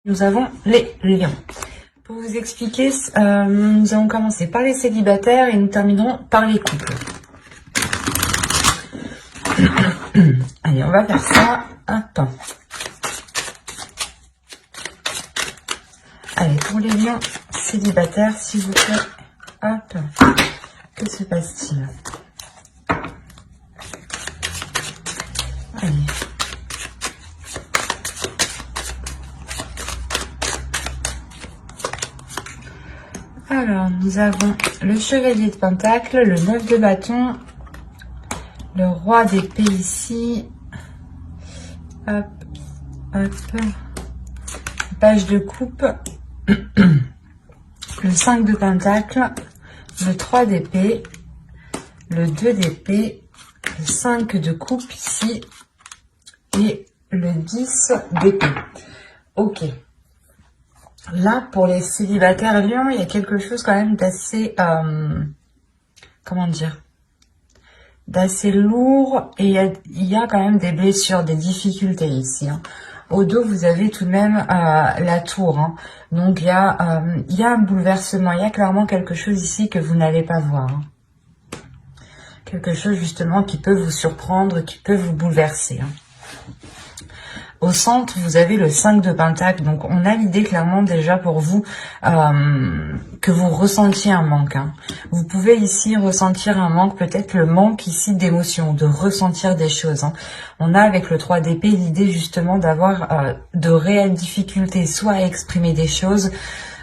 Nous avons les lions. Pour vous expliquer, nous allons commencer par les célibataires et nous terminerons par les couples. Allez, on va faire ça. Hop. Allez, pour les lions célibataires, s'il vous plaît. Hop. Que se passe-t-il? Allez. Alors, nous avons le chevalier de pentacle, le 9 de bâton, le roi d'épée ici, hop, hop, page de coupe, le 5 de pentacle, le 3 d'épée, le 2 d'épée, le 5 de coupe ici, et le 10 d'épée. Ok. Là, pour les célibataires lions, il y a quelque chose quand même d'assez, comment dire, d'assez lourd, et il y a quand même des blessures, des difficultés ici. Hein. Au dos, vous avez tout de même la tour. Hein. Donc, il y a un bouleversement, il y a clairement quelque chose ici que vous n'allez pas voir. Hein. Quelque chose justement qui peut vous surprendre, qui peut vous bouleverser. Hein. Au centre, vous avez le 5 de pentacle. Donc, on a l'idée clairement déjà pour vous que vous ressentiez un manque. Hein. Vous pouvez ici ressentir un manque, peut-être le manque ici d'émotion, de ressentir des choses. Hein. On a avec le 3 d'épée l'idée justement d'avoir de réelles difficultés, soit à exprimer des choses,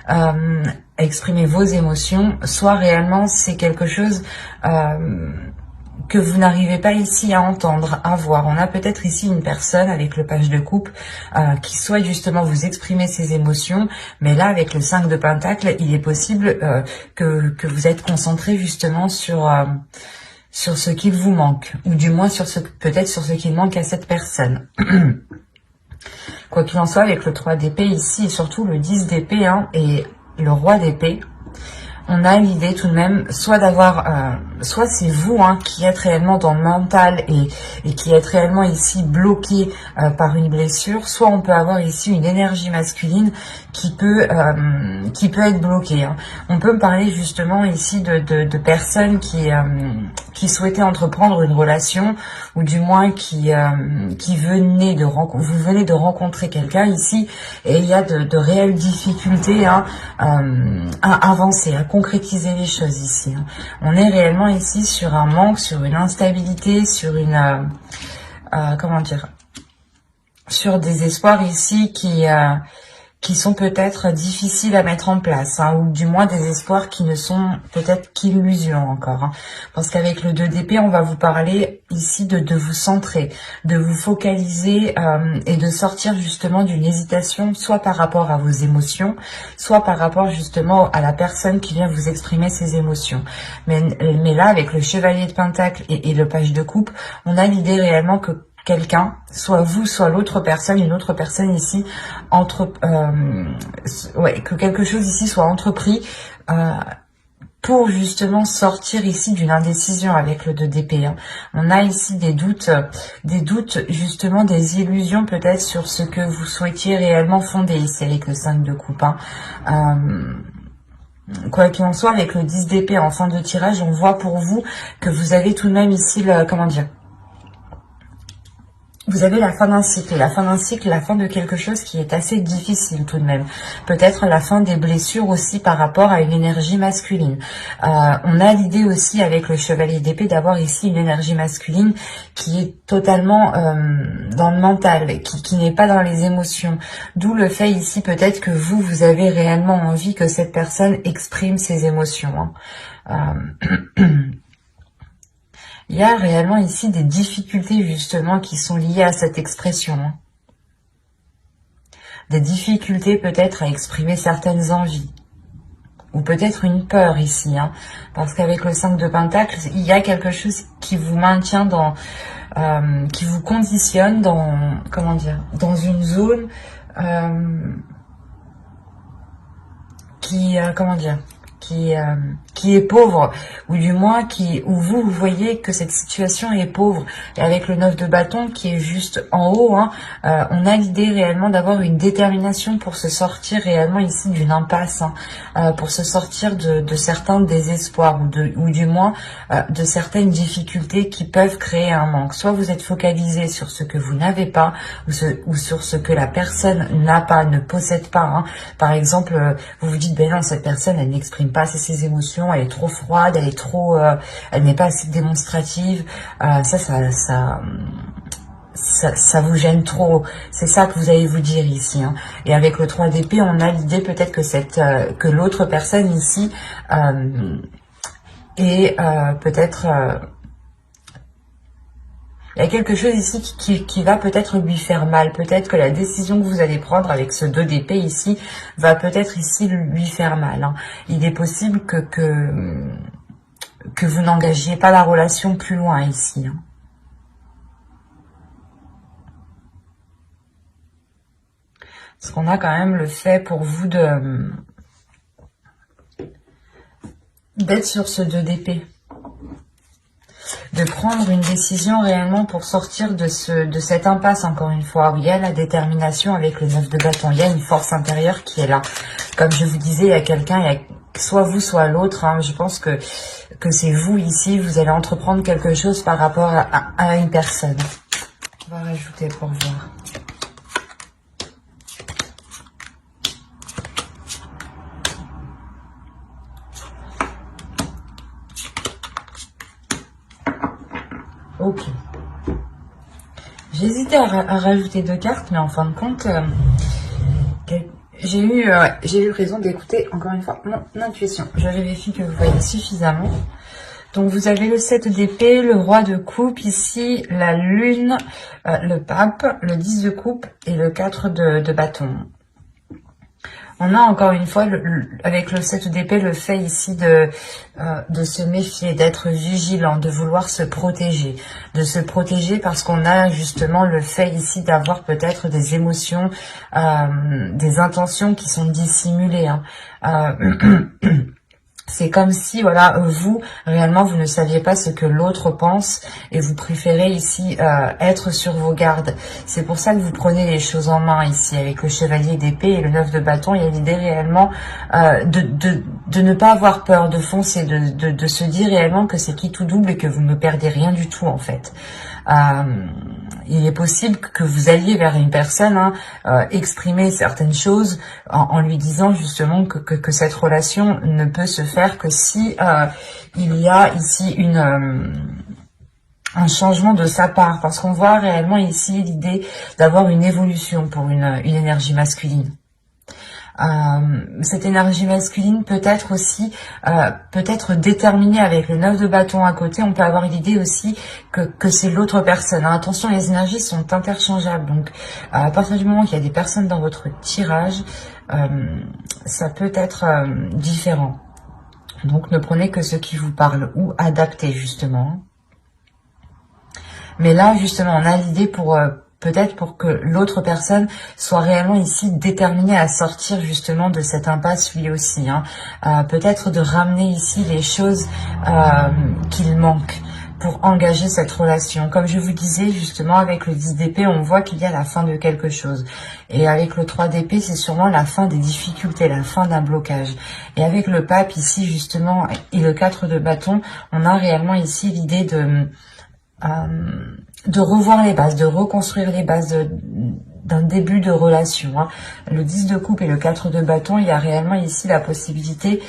à exprimer vos émotions, soit réellement c'est quelque chose... que vous n'arrivez pas ici à entendre, à voir. On a peut-être ici une personne avec le page de coupe qui souhaite justement vous exprimer ses émotions, mais là avec le 5 de pentacle, il est possible que vous êtes concentré justement sur ce qu'il vous manque, ou du moins sur peut-être sur ce qu'il manque à cette personne. Quoi qu'il en soit, avec le 3 d'épée ici, et surtout le 10 d'épée hein, et le roi d'épée, on a l'idée tout de même, soit d'avoir, soit c'est vous hein, qui êtes réellement dans le mental et qui êtes réellement ici bloqué par une blessure, soit on peut avoir ici une énergie masculine qui peut être bloquée. Hein. On peut me parler justement ici de personnes qui souhaitaient entreprendre une relation, ou du moins qui venaient vous venez de rencontrer quelqu'un ici, et il y a de réelles difficultés hein, à avancer, à concrétiser les choses ici. Hein. On est réellement ici sur un manque, sur une instabilité, sur une comment dire, sur des espoirs ici qui sont peut-être difficiles à mettre en place, hein, ou du moins des espoirs qui ne sont peut-être qu'illusions encore. Hein, parce qu'avec le 2 d'épée, on va vous parler ici de vous centrer, de vous focaliser et de sortir justement d'une hésitation, soit par rapport à vos émotions, soit par rapport justement à la personne qui vient vous exprimer ses émotions. Mais là, avec le chevalier de pentacle et le page de coupe, on a l'idée réellement que quelqu'un, soit vous, soit l'autre personne, une autre personne ici, que quelque chose ici soit entrepris pour justement sortir ici d'une indécision avec le 2 d'épée. Hein. On a ici des doutes justement, des illusions peut-être sur ce que vous souhaitiez réellement fonder ici avec le 5 de coupe. Hein. Quoi qu'il en soit, avec le 10 d'épée en fin de tirage, on voit pour vous que vous avez tout de même ici le, comment dire, vous avez la fin d'un cycle, la fin de quelque chose qui est assez difficile tout de même. Peut-être la fin des blessures aussi par rapport à une énergie masculine. On a l'idée aussi avec le chevalier d'épée d'avoir ici une énergie masculine qui est totalement dans le mental, qui n'est pas dans les émotions. D'où le fait ici peut-être que vous avez réellement envie que cette personne exprime ses émotions. Hein. Il y a réellement ici des difficultés justement qui sont liées à cette expression. Hein. Des difficultés peut-être à exprimer certaines envies. Ou peut-être une peur ici. Hein. Parce qu'avec le 5 de pentacle, il y a quelque chose qui vous maintient dans... qui vous conditionne dans... Comment dire, dans une zone qui... comment dire, qui qui est pauvre, ou du moins où vous voyez que cette situation est pauvre. Et avec le 9 de bâton qui est juste en haut, hein, on a l'idée réellement d'avoir une détermination pour se sortir réellement ici d'une impasse, hein, pour se sortir de certains désespoirs, ou du moins de certaines difficultés qui peuvent créer un manque. Soit vous êtes focalisé sur ce que vous n'avez pas, ou sur ce que la personne n'a pas, ne possède pas, hein. Par exemple, vous vous dites, ben non, cette personne, elle n'exprime pas assez ses émotions, elle est trop froide, elle est trop, elle n'est pas assez démonstrative. Ça vous gêne trop. C'est ça que vous allez vous dire ici, hein. Et avec le 3 d'épée, on a l'idée peut-être que l'autre personne ici est peut-être... il y a quelque chose ici qui va peut-être lui faire mal. Peut-être que la décision que vous allez prendre avec ce 2 d'épée ici va peut-être ici lui faire mal, hein. Il est possible que vous n'engagiez pas la relation plus loin ici, hein. Parce qu'on a quand même le fait pour vous d'être sur ce 2 d'épée. De prendre une décision réellement pour sortir de cette impasse, encore une fois, où il y a la détermination avec le 9 de bâton. Il y a une force intérieure qui est là. Comme je vous disais, il y a quelqu'un, il y a soit vous, soit l'autre, hein. Je pense que c'est vous ici, vous allez entreprendre quelque chose par rapport à une personne. On va rajouter pour voir. Ok. J'hésitais à rajouter 2 cartes, mais en fin de compte, j'ai eu raison d'écouter encore une fois mon intuition. Je vérifie que vous voyez suffisamment. Donc vous avez le 7 d'épée, le roi de coupe ici, la lune, le pape, le 10 de coupe et le 4 de bâton. On a encore une fois, avec le 7 d'épée, le fait ici de se méfier, d'être vigilant, de vouloir se protéger. De se protéger parce qu'on a justement le fait ici d'avoir peut-être des émotions, des intentions qui sont dissimulées, hein. C'est comme si, voilà, vous, réellement, vous ne saviez pas ce que l'autre pense et vous préférez ici être sur vos gardes. C'est pour ça que vous prenez les choses en main ici avec le chevalier d'épée et le 9 de bâton. Il y a l'idée réellement de ne pas avoir peur, de foncer, de se dire réellement que c'est qui tout double et que vous ne perdez rien du tout en fait. Il est possible que vous alliez vers une personne, hein, exprimer certaines choses en lui disant justement que cette relation ne peut se faire que si il y a ici un changement de sa part, parce qu'on voit réellement ici l'idée d'avoir une évolution pour une énergie masculine. Cette énergie masculine peut être aussi peut-être déterminée avec le 9 de bâton à côté. On peut avoir l'idée aussi que c'est l'autre personne, hein. Attention, les énergies sont interchangeables, donc à partir du moment qu'il y a des personnes dans votre tirage, ça peut être différent. Donc ne prenez que ce qui vous parle ou adaptez justement. Mais là justement on a l'idée pour peut-être pour que l'autre personne soit réellement ici déterminée à sortir justement de cette impasse lui aussi, hein. Peut-être de ramener ici les choses qu'il manque pour engager cette relation. Comme je vous disais justement avec le 10 d'épée, on voit qu'il y a la fin de quelque chose. Et avec le 3 d'épée, c'est sûrement la fin des difficultés, la fin d'un blocage. Et avec le pape ici justement et le 4 de bâton, on a réellement ici l'idée de revoir les bases, de reconstruire les bases d'un début de relation, hein. Le 10 de coupe et le 4 de bâton, il y a réellement ici la possibilité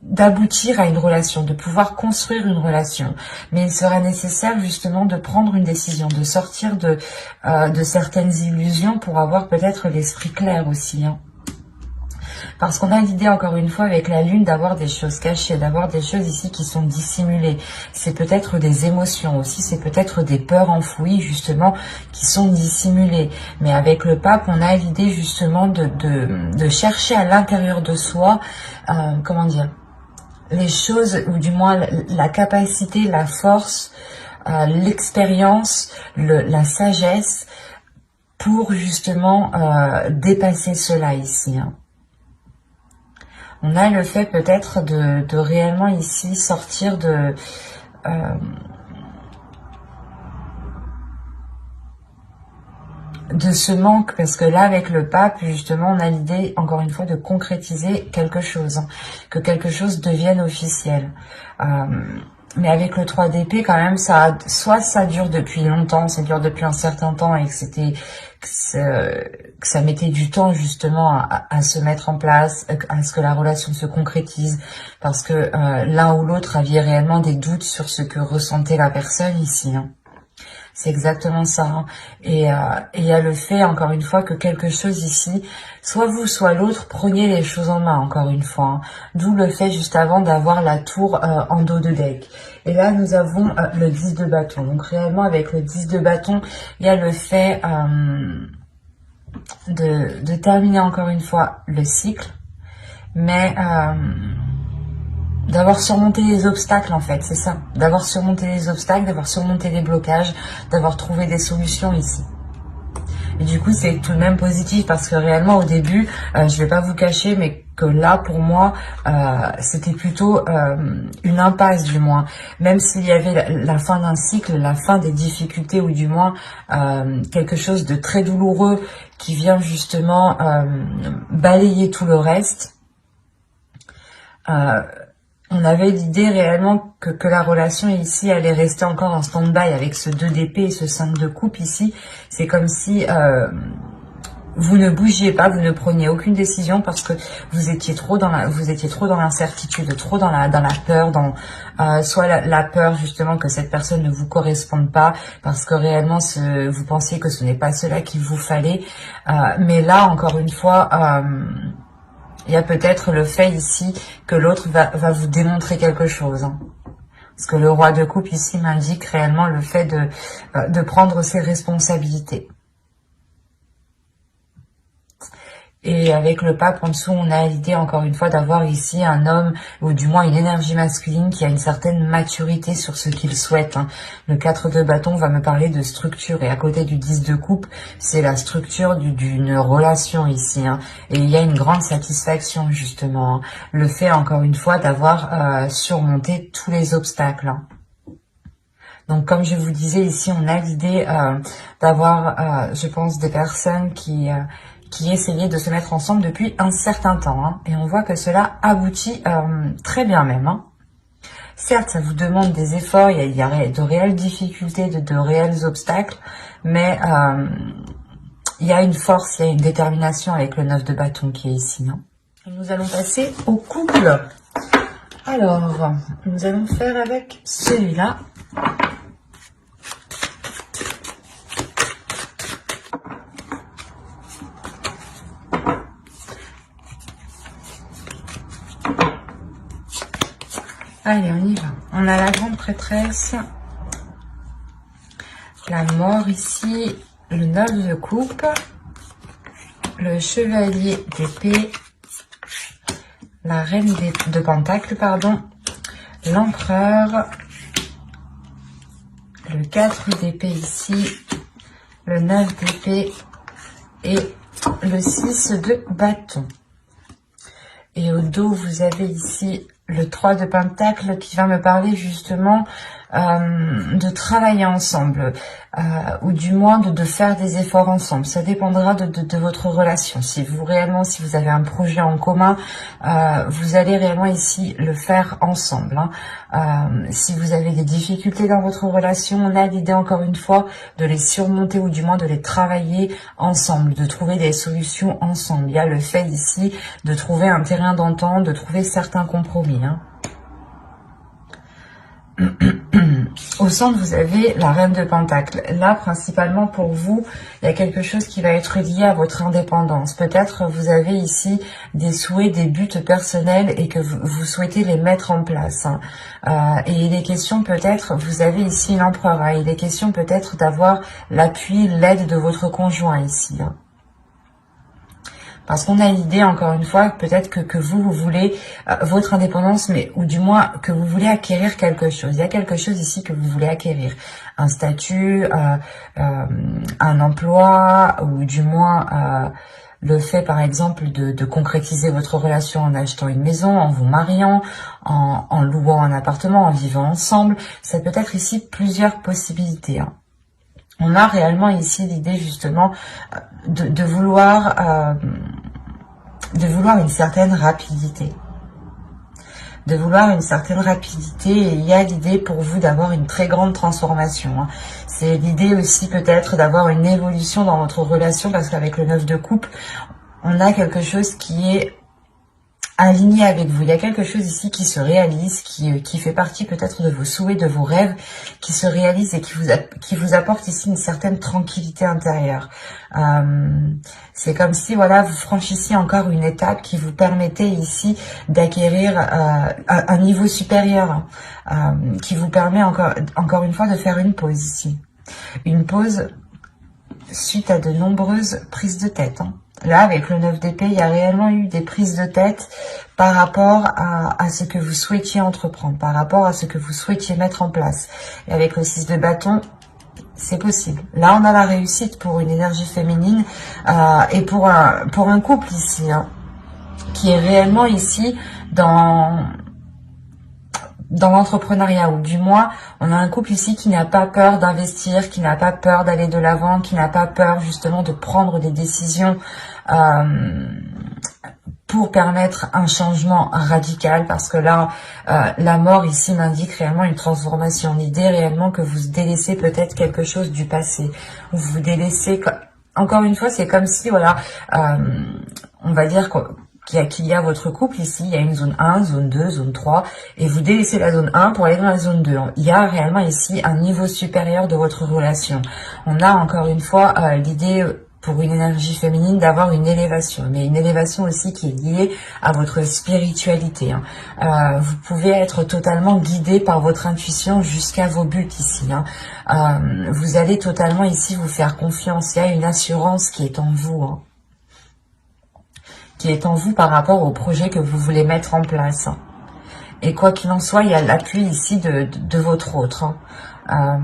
d'aboutir à une relation, de pouvoir construire une relation. Mais il sera nécessaire justement de prendre une décision, de sortir de certaines illusions pour avoir peut-être l'esprit clair aussi, hein. Parce qu'on a l'idée, encore une fois, avec la lune, d'avoir des choses cachées, d'avoir des choses ici qui sont dissimulées. C'est peut-être des émotions aussi, c'est peut-être des peurs enfouies, justement, qui sont dissimulées. Mais avec le pape, on a l'idée, justement, de chercher à l'intérieur de soi, comment dire, les choses, ou du moins la capacité, la force, l'expérience, la sagesse, pour, justement, dépasser cela ici, hein. On a le fait peut-être de réellement ici sortir de ce manque, parce que là avec le pape justement on a l'idée encore une fois de concrétiser quelque chose, hein, que quelque chose devienne officiel. Mais avec le 3 d'épée quand même, soit ça dure depuis longtemps, ça dure depuis un certain temps et que ça mettait du temps justement à se mettre en place, à ce que la relation se concrétise, parce que l'un ou l'autre aviez réellement des doutes sur ce que ressentait la personne ici, hein. C'est exactement ça, hein. Et il y a le fait, encore une fois, que quelque chose ici, soit vous, soit l'autre, preniez les choses en main, encore une fois, hein. D'où le fait, juste avant, d'avoir la tour en dos de deck. Et là, nous avons le 10 de bâton. Donc, réellement, avec le 10 de bâton, il y a le fait de terminer, encore une fois, le cycle. Mais d'avoir surmonté les obstacles, en fait, c'est ça. D'avoir surmonté les obstacles, d'avoir surmonté les blocages, d'avoir trouvé des solutions ici. Et du coup, c'est tout de même positif parce que réellement, au début, je vais pas vous cacher, mais que là, pour moi, c'était plutôt une impasse, du moins. Même s'il y avait la fin d'un cycle, la fin des difficultés, ou du moins quelque chose de très douloureux qui vient justement balayer tout le reste. On avait l'idée réellement que la relation ici allait rester encore en stand-by avec ce 2 d'épée et ce 5 de coupe ici. C'est comme si vous ne bougiez pas, vous ne preniez aucune décision parce que vous étiez trop dans l'incertitude, trop dans la peur, soit la peur justement que cette personne ne vous corresponde pas parce que réellement vous pensiez que ce n'est pas cela qu'il vous fallait. Mais là, encore une fois, il y a peut-être le fait ici que l'autre va vous démontrer quelque chose, hein. Parce que le roi de coupe ici m'indique réellement le fait de prendre ses responsabilités. Et avec le pape en dessous, on a l'idée encore une fois d'avoir ici un homme, ou du moins une énergie masculine qui a une certaine maturité sur ce qu'il souhaite, hein. Le 4 de bâton va me parler de structure, et à côté du 10 de coupe, c'est la structure d'une relation ici, hein. Et il y a une grande satisfaction justement, hein. Le fait encore une fois d'avoir surmonté tous les obstacles, hein. Donc, comme je vous disais, ici, on a l'idée d'avoir, je pense, des personnes qui essayaient de se mettre ensemble depuis un certain temps, hein. Et on voit que cela aboutit très bien même, hein. Certes, ça vous demande des efforts, il y a de réelles difficultés, de réels obstacles, mais il y a une force, il y a une détermination avec le 9 de bâton qui est ici, hein. Et nous allons passer au couple. Alors, nous allons faire avec celui-là. Allez, on y va. On a la grande prêtresse, la mort ici, le 9 de coupe, le chevalier d'épée, la reine de pentacle, pardon, l'empereur, le 4 d'épée ici, le 9 d'épée et le 6 de bâton. Et au dos, vous avez ici le 3 de pentacle qui va me parler justement de travailler ensemble, ou du moins de faire des efforts ensemble. Ça dépendra de votre relation. Si vous avez un projet en commun, vous allez réellement ici le faire ensemble, hein. Si vous avez des difficultés dans votre relation, on a l'idée encore une fois de les surmonter, ou du moins de les travailler ensemble, de trouver des solutions ensemble. Il y a le fait ici de trouver un terrain d'entente, de trouver certains compromis, hein. Au centre, vous avez la reine de pentacle. Là, principalement pour vous, il y a quelque chose qui va être lié à votre indépendance. Peut-être vous avez ici des souhaits, des buts personnels et que vous souhaitez les mettre en place, hein. Et il est question peut-être, vous avez ici l'empereur, hein. Il est question peut-être d'avoir l'appui, l'aide de votre conjoint ici, hein. Parce qu'on a l'idée, encore une fois, peut-être que vous voulez votre indépendance, mais ou du moins que vous voulez acquérir quelque chose. Il y a quelque chose ici que vous voulez acquérir. Un statut, un emploi, ou du moins le fait par exemple de concrétiser votre relation en achetant une maison, en vous mariant, en louant un appartement, en vivant ensemble. Ça peut être ici plusieurs possibilités, hein. On a réellement ici l'idée justement de vouloir une certaine rapidité. De vouloir une certaine rapidité, et il y a l'idée pour vous d'avoir une très grande transformation, hein. C'est l'idée aussi peut-être d'avoir une évolution dans votre relation, parce qu'avec le 9 de coupe, on a quelque chose qui est aligné avec vous. Il y a quelque chose ici qui se réalise, qui fait partie peut-être de vos souhaits, de vos rêves, qui se réalise et qui vous apporte ici une certaine tranquillité intérieure. C'est comme si, voilà, vous franchissiez encore une étape qui vous permettait ici d'acquérir un niveau supérieur, qui vous permet encore une fois de faire une pause ici. Une pause suite à de nombreuses prises de tête, hein. Là, avec le 9 d'épée, il y a réellement eu des prises de tête par rapport à ce que vous souhaitiez entreprendre, par rapport à ce que vous souhaitiez mettre en place. Et avec le 6 de bâton, c'est possible. Là, on a la réussite pour une énergie féminine et pour un couple ici, hein, qui est réellement ici dans l'entrepreneuriat, ou du moins, on a un couple ici qui n'a pas peur d'investir, qui n'a pas peur d'aller de l'avant, qui n'a pas peur justement de prendre des décisions pour permettre un changement radical, parce que là, la mort ici m'indique réellement une transformation. L'idée réellement que vous délaissez peut-être quelque chose du passé, vous délaissez, encore une fois, c'est comme si, voilà, on va dire qu'il y a votre couple ici, il y a une zone 1, zone 2, zone 3, et vous délaissez la zone 1 pour aller dans la zone 2. Il y a réellement ici un niveau supérieur de votre relation. On a encore une fois l'idée pour une énergie féminine d'avoir une élévation, mais une élévation aussi qui est liée à votre spiritualité, hein. Vous pouvez être totalement guidé par votre intuition jusqu'à vos buts ici, hein. Vous allez totalement ici vous faire confiance. Il y a une assurance qui est en vous, hein, qui est en vous par rapport au projet que vous voulez mettre en place. Et quoi qu'il en soit, il y a l'appui ici de votre autre, hein.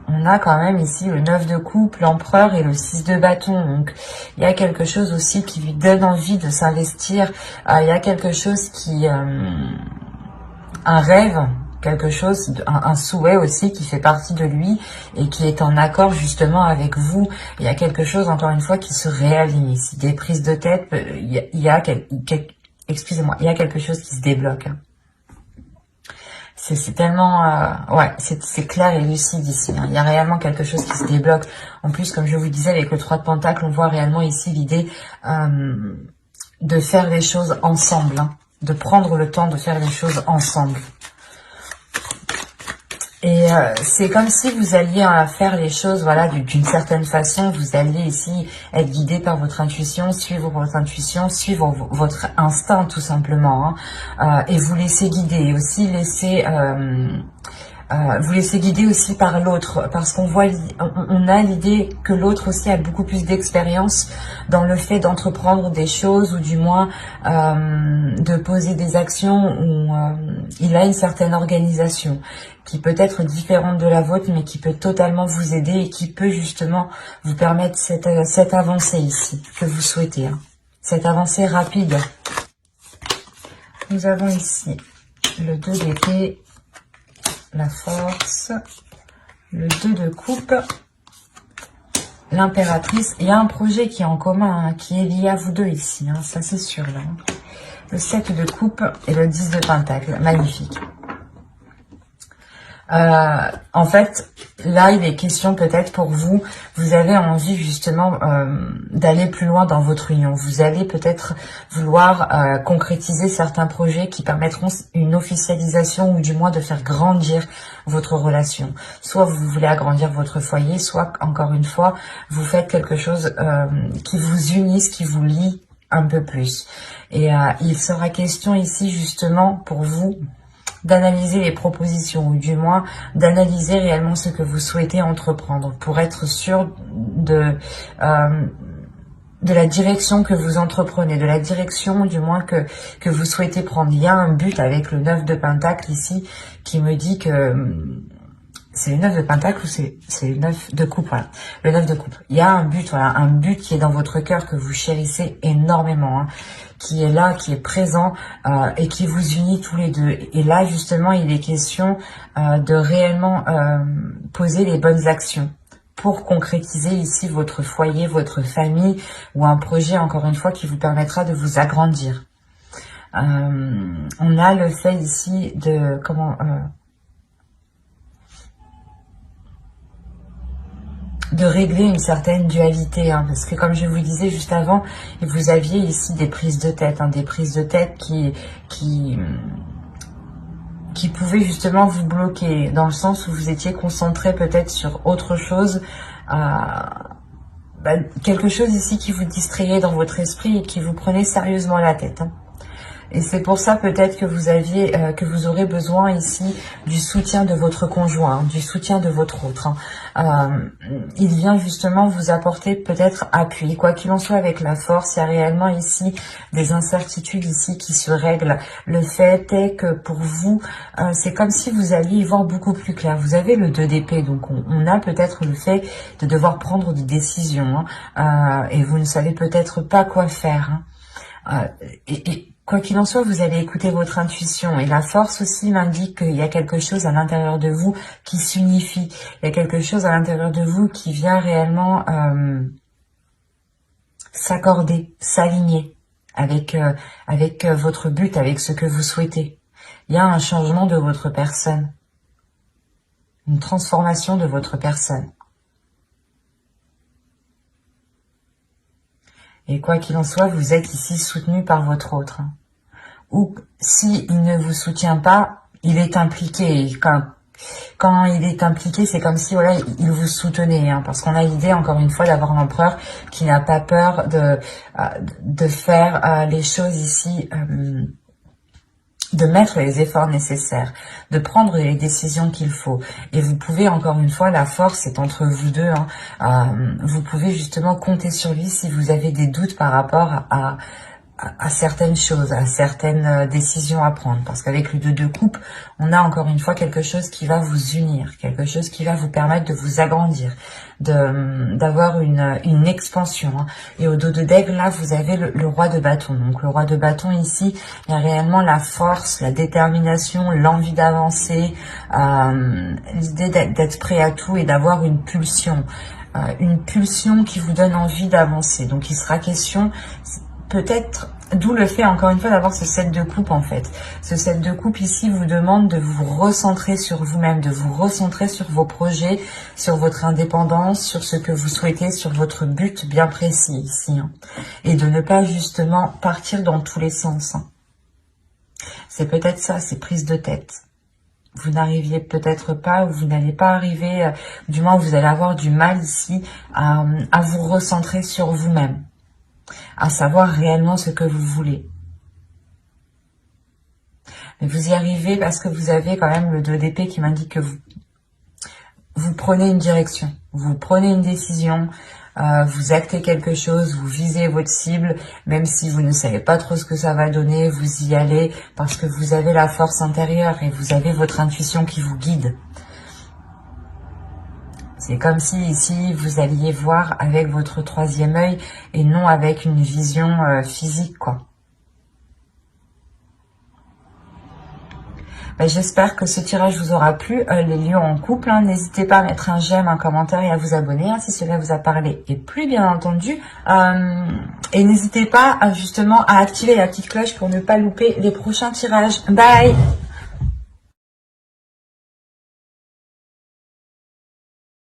On a quand même ici le 9 de coupe, l'empereur et le 6 de bâton. Donc, il y a quelque chose aussi qui lui donne envie de s'investir. Il y a quelque chose qui... un rêve, quelque chose, un souhait aussi qui fait partie de lui et qui est en accord justement avec vous. Il y a quelque chose, encore une fois, qui se réaligne ici. Des prises de tête, excusez-moi, il y a quelque chose qui se débloque. C'est tellement... ouais, c'est clair et lucide ici, hein. Il y a réellement quelque chose qui se débloque. En plus, comme je vous disais, avec le 3 de Pentacle, on voit réellement ici l'idée de faire les choses ensemble, hein, de prendre le temps de faire les choses ensemble. Et c'est comme si vous alliez faire les choses, voilà, d'une certaine façon. Vous alliez ici être guidé par votre intuition, suivre votre instinct tout simplement, hein, et vous laisser guider, et aussi vous laisser guider aussi par l'autre, parce qu'on voit, on a l'idée que l'autre aussi a beaucoup plus d'expérience dans le fait d'entreprendre des choses, ou du moins de poser des actions, où il a une certaine organisation qui peut être différente de la vôtre, mais qui peut totalement vous aider et qui peut justement vous permettre cette avancée ici que vous souhaitez, hein, cette avancée rapide. Nous avons ici le 2 d'épée, la force, le 2 de coupe, l'impératrice. Il y a un projet qui est en commun, hein, qui est lié à vous deux ici, hein, ça c'est sûr là. Le 7 de coupe et le 10 de pentacle, magnifique. En fait, là, il est question peut-être pour vous, vous avez envie justement d'aller plus loin dans votre union. Vous allez peut-être vouloir concrétiser certains projets qui permettront une officialisation, ou du moins de faire grandir votre relation. Soit vous voulez agrandir votre foyer, soit, encore une fois, vous faites quelque chose qui vous unisse, qui vous lie un peu plus. Et il sera question ici justement pour vous d'analyser les propositions, ou du moins d'analyser réellement ce que vous souhaitez entreprendre, pour être sûr de la direction que vous entreprenez, de la direction du moins que vous souhaitez prendre. Il y a un but avec le 9 de Pentacle ici qui me dit que c'est le 9 de pentacle ou c'est le 9 de coupe, voilà. Le 9 de coupe. Il y a un but, voilà, un but qui est dans votre cœur, que vous chérissez énormément, hein, qui est là, qui est présent et qui vous unit tous les deux. Et là, justement, il est question de réellement poser les bonnes actions pour concrétiser ici votre foyer, votre famille ou un projet, encore une fois, qui vous permettra de vous agrandir. On a le fait ici de... de régler une certaine dualité, hein, parce que comme je vous disais juste avant, vous aviez ici des prises de tête, hein, des prises de tête qui pouvaient justement vous bloquer, dans le sens où vous étiez concentré peut-être sur autre chose, quelque chose ici qui vous distrayait dans votre esprit et qui vous prenait sérieusement la tête, hein. Et c'est pour ça peut-être que vous aurez besoin ici du soutien de votre conjoint, du soutien de votre autre, hein. Il vient justement vous apporter peut-être appui. Quoi qu'il en soit, avec la force, il y a réellement ici des incertitudes ici qui se règlent. Le fait est que pour vous, c'est comme si vous alliez y voir beaucoup plus clair. Vous avez le 2 d'épée, donc on a peut-être le fait de devoir prendre des décisions, hein, et vous ne savez peut-être pas quoi faire, hein. Quoi qu'il en soit, vous allez écouter votre intuition. Et la force aussi m'indique qu'il y a quelque chose à l'intérieur de vous qui s'unifie. Il y a quelque chose à l'intérieur de vous qui vient réellement s'accorder, s'aligner avec votre but, avec ce que vous souhaitez. Il y a un changement de votre personne. Une transformation de votre personne. Et quoi qu'il en soit, vous êtes ici soutenu par votre autre. Ou s'il ne vous soutient pas, il est impliqué. Et quand il est impliqué, c'est comme si voilà, il vous soutenait. Hein, parce qu'on a l'idée, encore une fois, d'avoir l'empereur qui n'a pas peur de faire les choses ici, de mettre les efforts nécessaires, de prendre les décisions qu'il faut. Et vous pouvez, encore une fois, la force est entre vous deux, hein, vous pouvez justement compter sur lui si vous avez des doutes par rapport à certaines choses, à certaines décisions à prendre. Parce qu'avec le 2 de coupe, on a encore une fois quelque chose qui va vous unir, quelque chose qui va vous permettre de vous agrandir, d'avoir une expansion, hein. Et au dos de d'aigle, là, vous avez le roi de bâton. Donc le roi de bâton ici, il y a réellement la force, la détermination, l'envie d'avancer, l'idée d'être prêt à tout et d'avoir une pulsion qui vous donne envie d'avancer. Donc il sera question peut-être, d'où le fait encore une fois d'avoir ce 7 de coupe en fait. Ce 7 de coupe ici vous demande de vous recentrer sur vous-même, de vous recentrer sur vos projets, sur votre indépendance, sur ce que vous souhaitez, sur votre but bien précis ici, hein. Et de ne pas justement partir dans tous les sens, hein. C'est peut-être ça, ces prises de tête. Vous n'arriviez peut-être pas, ou vous n'allez pas arriver, du moins vous allez avoir du mal ici à vous recentrer sur vous-même, à savoir réellement ce que vous voulez. Mais vous y arrivez parce que vous avez quand même le 2 d'épée qui m'indique que vous prenez une direction, vous prenez une décision, vous actez quelque chose, vous visez votre cible, même si vous ne savez pas trop ce que ça va donner, vous y allez parce que vous avez la force intérieure et vous avez votre intuition qui vous guide. C'est comme si ici vous alliez voir avec votre 3e œil et non avec une vision physique, quoi. J'espère que ce tirage vous aura plu, les lions en couple, hein. N'hésitez pas à mettre un j'aime, un commentaire et à vous abonner, hein, si cela vous a parlé et plu, bien entendu. Et n'hésitez pas justement à activer la petite cloche pour ne pas louper les prochains tirages. Bye!